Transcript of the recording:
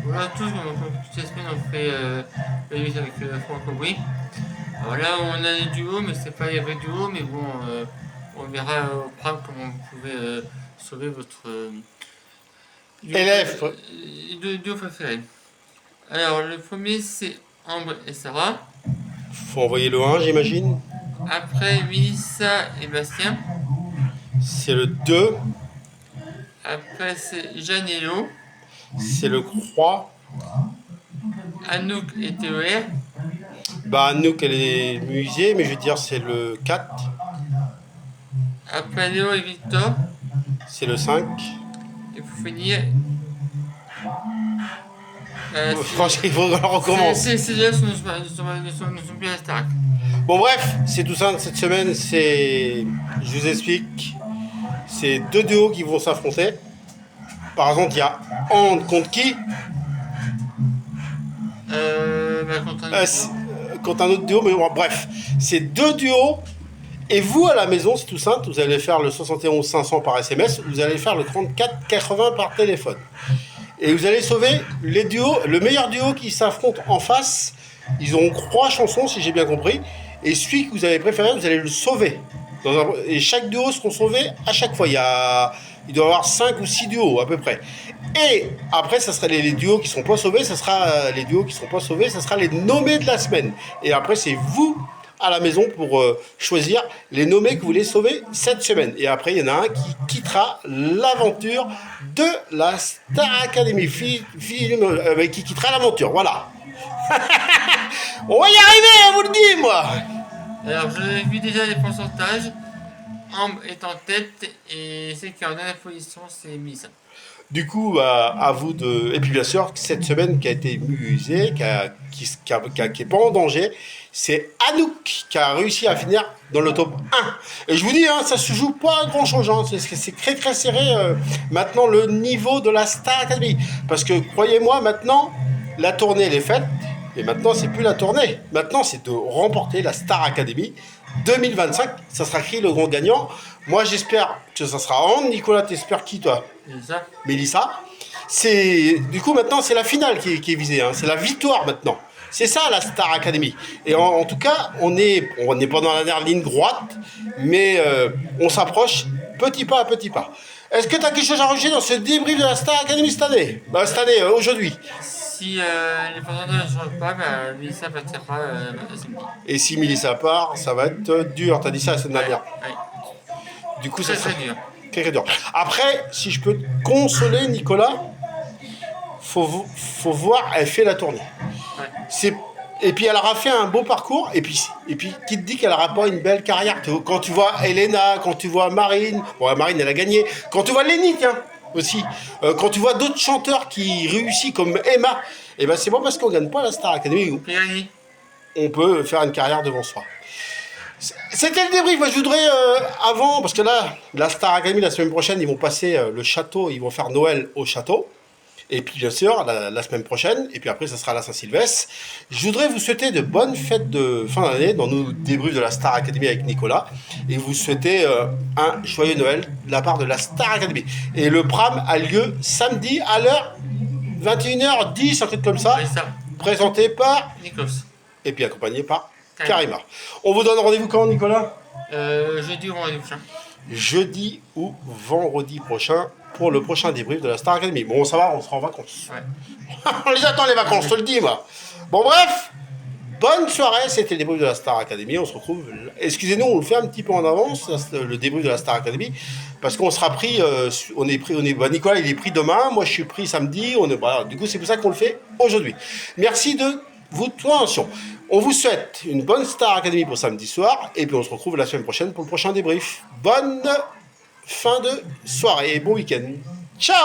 Voilà, toutes les semaines, on fait la lutte avec Franck Aubry. Alors là, on a des duos, mais c'est pas les vrais duos, mais bon, on verra au programme comment vous pouvez sauver votre Élève. duo préféré. Alors, le premier, c'est Ambre et Sarah. Faut envoyer le 1, j'imagine. Après, Mélissa et Bastien. C'est le 2. Après, c'est Jeanne et Lo. C'est le 3. Anouk et TOR. Bah, Anouk, elle est musée, mais je veux dire, c'est le 4. Après, Léo et Victor. C'est le 5. Et pour finir, Franchement, il faut qu'on recommence. c'est là ne sont plus à Starac. Bon, bref, c'est tout ça. Cette semaine, c'est. Je vous explique. C'est deux duos qui vont s'affronter. Par exemple, il y a Ande contre qui contre un autre duo, mais bon, bref. C'est deux duos. Et vous, à la maison, c'est tout simple. Vous allez faire le 71 500 par SMS. Vous allez faire le 34 80 par téléphone. Et vous allez sauver les duos, le meilleur duo qui s'affronte en face. Ils ont 3 chansons, si j'ai bien compris. Et celui que vous avez préféré, vous allez le sauver. Et chaque duo seront sauvés à chaque fois. Il doit y avoir 5 ou 6 duos à peu près. Et après, ça sera les duos qui ne seront pas sauvés. Ça sera les duos qui ne seront pas sauvés. Ça sera les nommés de la semaine. Et après, c'est vous à la maison pour choisir les nommés que vous voulez sauver cette semaine. Et après, il y en a un qui quittera l'aventure de la Star Academy. Qui quittera l'aventure. Voilà. On va y arriver, hein, vous le dis, moi. Alors, je vu déjà les pourcentages. Ambre est en tête et celle qui est en dernière position, c'est Mélissa. Du coup, à vous de. Et puis, bien sûr, cette semaine qui a été musée, qui n'est pas en danger, c'est Anouk qui a réussi à finir dans le top 1. Et je vous dis, hein, ça se joue pas à grand chose. Hein, c'est très très serré maintenant le niveau de la Star Academy. Parce que croyez-moi, maintenant, la tournée elle est faite. Et maintenant, c'est plus la tournée. Maintenant, c'est de remporter la Star Academy 2025. Ça sera qui le grand gagnant? Moi, j'espère que ça sera Anne. Nicolas, t'espères qui, toi? Mélissa. Mélissa. Du coup, maintenant, c'est la finale qui est visée. Hein. C'est la victoire, maintenant. C'est ça, la Star Academy. Et en tout cas, on n'est pas dans la dernière ligne droite, mais on s'approche petit pas à petit pas. Est-ce que tu as quelque chose à rajouter dans ce débrief de la Star Academy cette année? Cette année, aujourd'hui. Si les pourcentages ne changent pas, Mélissa partira samedi. Et si Mélissa part, ça va être dur. T'as dit ça la semaine dernière. Ouais. Du coup, Très ça très dur. Très, très dur. Après, si je peux te consoler, Nicolas, faut voir, elle fait la tournée. Ouais. Et puis elle aura fait un beau parcours. Et puis qui te dit qu'elle aura pas une belle carrière? Quand tu vois Elena, quand tu vois Marine, bon, Marine elle a gagné. Quand tu vois Lenny, tiens, aussi. Quand tu vois d'autres chanteurs qui réussissent comme Emma, et ben c'est bon parce qu'on gagne pas la Star Academy où on peut faire une carrière devant soi. C'était le débrief. Moi, je voudrais, avant, parce que là, la Star Academy, la semaine prochaine, ils vont passer le château, ils vont faire Noël au château. Et puis, bien sûr, la semaine prochaine, et puis après, ça sera la Saint-Sylvestre. Je voudrais vous souhaiter de bonnes fêtes de fin d'année dans nos débriefs de la Star Academy avec Nicolas. Et vous souhaiter un joyeux Noël de la part de la Star Academy. Et le pram a lieu samedi à l'heure 21h10, un truc comme ça. Oui, ça. Présenté par Nikos. Et puis accompagné par Karima. On vous donne rendez-vous quand, Nicolas? Jeudi ou vendredi prochain. Jeudi ou vendredi prochain pour le prochain débrief de la Star Academy. Bon, ça va, on sera en vacances. Ouais. On les attend, les vacances, je te le dis, moi. Bon, bref, bonne soirée. C'était le débrief de la Star Academy. On se retrouve. Excusez-nous, on le fait un petit peu en avance, le débrief de la Star Academy, parce qu'on sera pris. Nicolas, il est pris demain. Moi, je suis pris samedi. Du coup, c'est pour ça qu'on le fait aujourd'hui. Merci de votre attention. On vous souhaite une bonne Star Academy pour samedi soir. Et puis, on se retrouve la semaine prochaine pour le prochain débrief. Bonne fin de soirée et bon week-end. Ciao!